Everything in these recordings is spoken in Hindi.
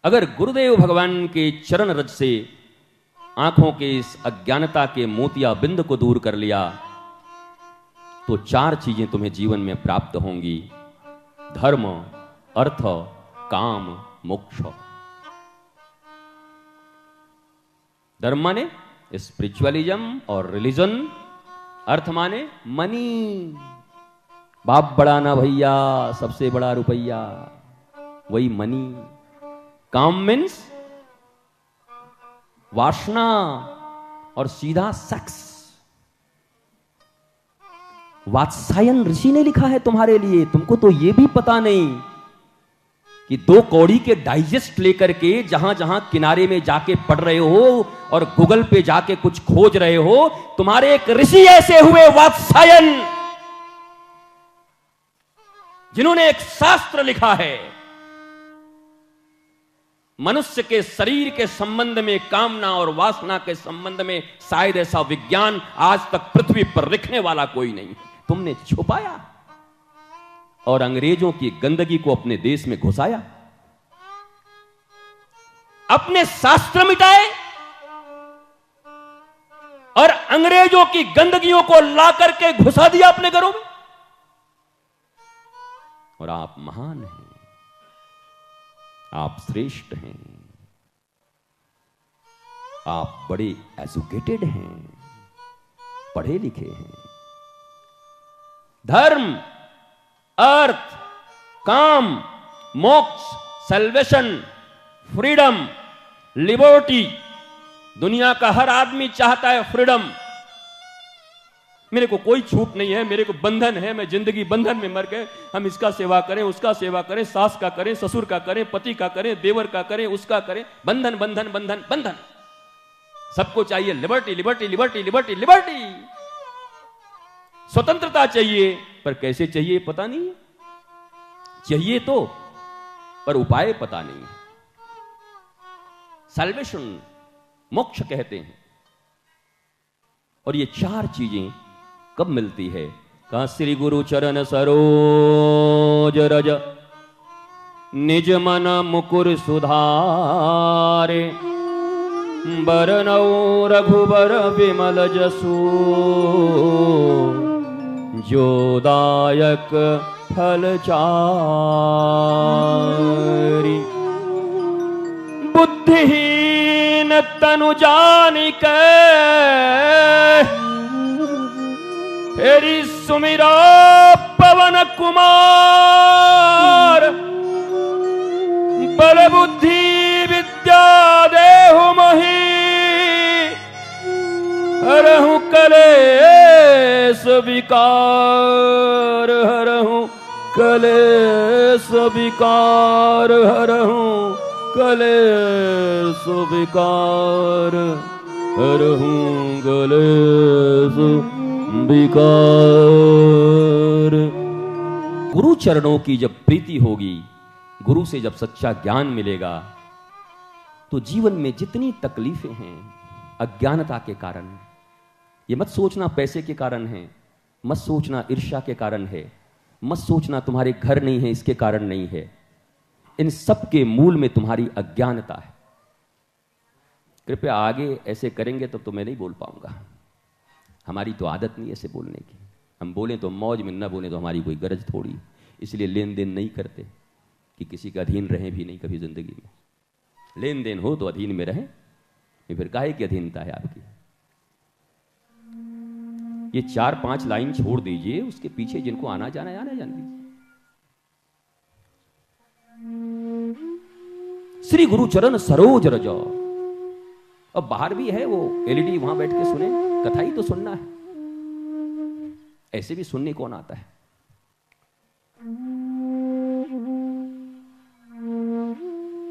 अगर गुरुदेव भगवान के चरण रज से आंखों के इस अज्ञानता के मोतिया बिंद को दूर कर लिया तो 4 चीजें तुम्हें जीवन में प्राप्त होंगी: धर्म, अर्थ, काम, मोक्ष। धर्म माने स्पिरिचुअलिज्म और रिलीजन, अर्थ माने मनी, बाप बड़ा ना भैया, सबसे बड़ा रुपया, वही मनी। काम मीन्स वासना और सीधा सेक्स। वात्सायन ऋषि ने लिखा है तुम्हारे लिए, तुमको तो यह भी पता नहीं कि 2 कौड़ी के डाइजेस्ट लेकर के जहां जहां किनारे में जाके पढ़ रहे हो और गूगल पे जाके कुछ खोज रहे हो, तुम्हारे एक ऋषि ऐसे हुए वात्सायन, जिन्होंने एक शास्त्र लिखा है। मनुष्य के शरीर के संबंध में, कामना और वासना के संबंध में शायद ऐसा विज्ञान आज तक पृथ्वी पर लिखने वाला कोई नहीं। तुमने छुपाया और अंग्रेजों की गंदगी को अपने देश में घुसाया, अपने शास्त्र मिटाए और अंग्रेजों की गंदगियों को ला करके घुसा दिया अपने घरों में। और आप महान हैं, आप श्रेष्ठ हैं, आप बड़े एजुकेटेड हैं, पढ़े लिखे हैं। धर्म, अर्थ, काम, मोक्ष, सल्वेशन, फ्रीडम, लिबर्टी। दुनिया का हर आदमी चाहता है फ्रीडम। मेरे को कोई छूट नहीं है, मेरे को बंधन है, मैं जिंदगी बंधन में मर गए। हम इसका सेवा करें, उसका सेवा करें, सास का करें, ससुर का करें, पति का करें, देवर का करें, उसका करें। बंधन बंधन बंधन बंधन। सबको चाहिए liberty liberty liberty liberty liberty. स्वतंत्रता चाहिए, पर कैसे चाहिए पता नहीं। चाहिए तो, पर उपाय पता नहीं। सल्वेशन, मोक्ष कहते हैं। और ये 4 चीजें कब मिलती है? कहा श्री गुरु चरण सरोज रज निज मन मुकुर सुधारे, बरनौ रघुबर विमल जसु, जोदायक फल चारि। बुद्धिहीन तनु जानिकै हेरी सुमिरा पवन कुमार। बल बुद्धि विद्या देहु मही, हरहु कलेश विकार, हरहु कलेश विकार, हरहु कलेश विकार, हरहु कलेश विकार। गुरु चरणों की जब प्रीति होगी, गुरु से जब सच्चा ज्ञान मिलेगा, तो जीवन में जितनी तकलीफें हैं अज्ञानता के कारण, ये मत सोचना पैसे के कारण है, मत सोचना ईर्ष्या के कारण है, मत सोचना तुम्हारे घर नहीं है इसके कारण नहीं है। इन सब के मूल में तुम्हारी अज्ञानता है। कृपया आगे ऐसे करेंगे तो मैं नहीं बोल पाऊंगा। हमारी तो आदत नहीं ऐसे बोलने की। हम बोलें तो मौज में, न बोलें तो हमारी कोई गरज थोड़ी। इसलिए लेन देन नहीं करते कि किसी का अधीन रहें भी नहीं कभी जिंदगी में। लेन देन हो तो अधीन में रहें, फिर काहे की अधीनता है आपकी। ये 4-5 लाइन छोड़ दीजिए, उसके पीछे जिनको आना जाना है आना जान दीजिए। श्री गुरु चरण सरोज रज। अब बाहर भी है वो एलईडी, वहां बैठ के सुने, कथा ही तो सुनना है। ऐसे भी सुनने कौन आता है?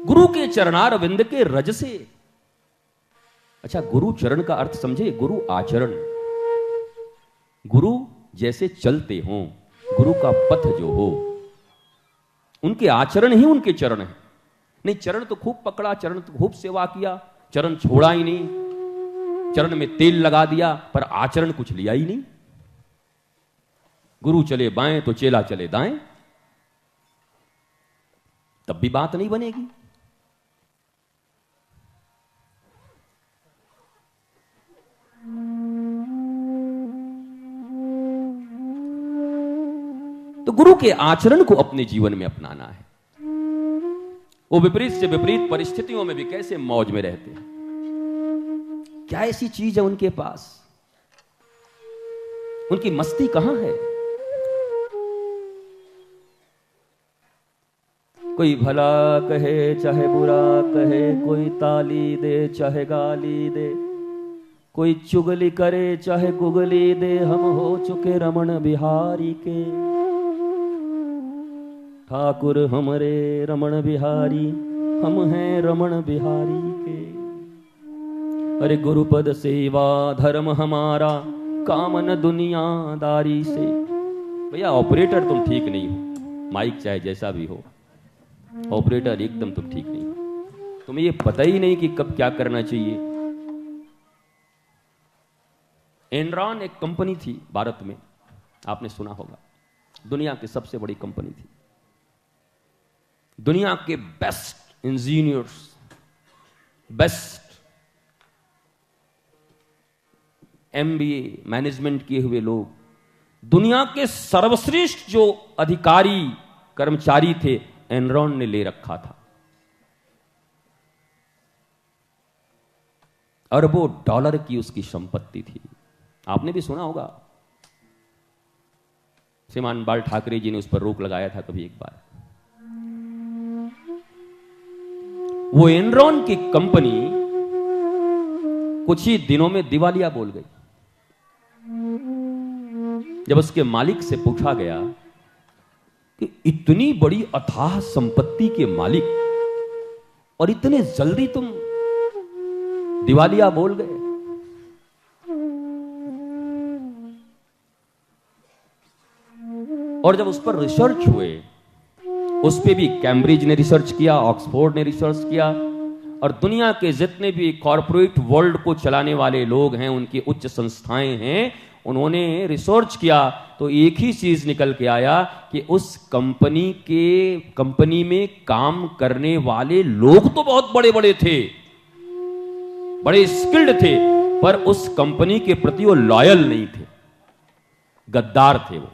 गुरु के चरणार विंद के रज से। अच्छा, गुरु चरण का अर्थ समझे, गुरु आचरण। गुरु जैसे चलते हों, गुरु का पथ जो हो, उनके आचरण ही उनके चरण है। नहीं, चरण तो खूब पकड़ा, चरण तो खूब सेवा किया, चरण छोड़ा ही नहीं, चरण में तेल लगा दिया, पर आचरण कुछ लिया ही नहीं। गुरु चले बाएं तो चेला चले दाएं, तब भी बात नहीं बनेगी। गुरु के आचरण को अपने जीवन में अपनाना है। वो विपरीत से विपरीत परिस्थितियों में भी कैसे मौज में रहते हैं, क्या ऐसी चीज है उनके पास, उनकी मस्ती कहां है। कोई भला कहे चाहे बुरा कहे, कोई ताली दे चाहे गाली दे, कोई चुगली करे चाहे गुगली दे, हम हो चुके रमण बिहारी के। ठाकुर हमरे रमण बिहारी, हम हैं रमण बिहारी के। अरे गुरुपद सेवा धर्म हमारा, कामन दुनियादारी से। भैया ऑपरेटर तुम ठीक नहीं हो, माइक चाहे जैसा भी हो, ऑपरेटर एकदम तुम ठीक नहीं हो। तुम्हें ये पता ही नहीं कि कब क्या करना चाहिए। एनरॉन एक कंपनी थी भारत में, आपने सुना होगा, दुनिया की सबसे बड़ी कंपनी थी। दुनिया के best engineers, best MBA management किए हुए लोग, दुनिया के सर्वश्रेष्ठ जो अधिकारी कर्मचारी थे, एनरॉन ने ले रखा था। अरबों डॉलर की उसकी संपत्ति थी। आपने भी सुना होगा, श्रीमान बाल ठाकरे जी ने उस पर रोक लगाया था कभी एक बार। वो एनरॉन की कंपनी कुछ ही दिनों में दिवालिया बोल गई। जब उसके मालिक से पूछा गया कि इतनी बड़ी अथाह संपत्ति के मालिक और इतने जल्दी तुम दिवालिया बोल गए, और जब उस पर रिसर्च हुए, उस पे भी कैम्ब्रिज ने रिसर्च किया, ऑक्सफोर्ड ने रिसर्च किया, और दुनिया के जितने भी कॉरपोरेट वर्ल्ड को चलाने वाले लोग हैं, उनकी उच्च संस्थाएं हैं, उन्होंने रिसर्च किया, तो एक ही चीज निकल के आया कि उस कंपनी में काम करने वाले लोग तो बहुत बड़े बड़े थे, बड़े स्किल्ड थे, पर उस कंपनी के प्रति वो लॉयल नहीं थे, गद्दार थे वो।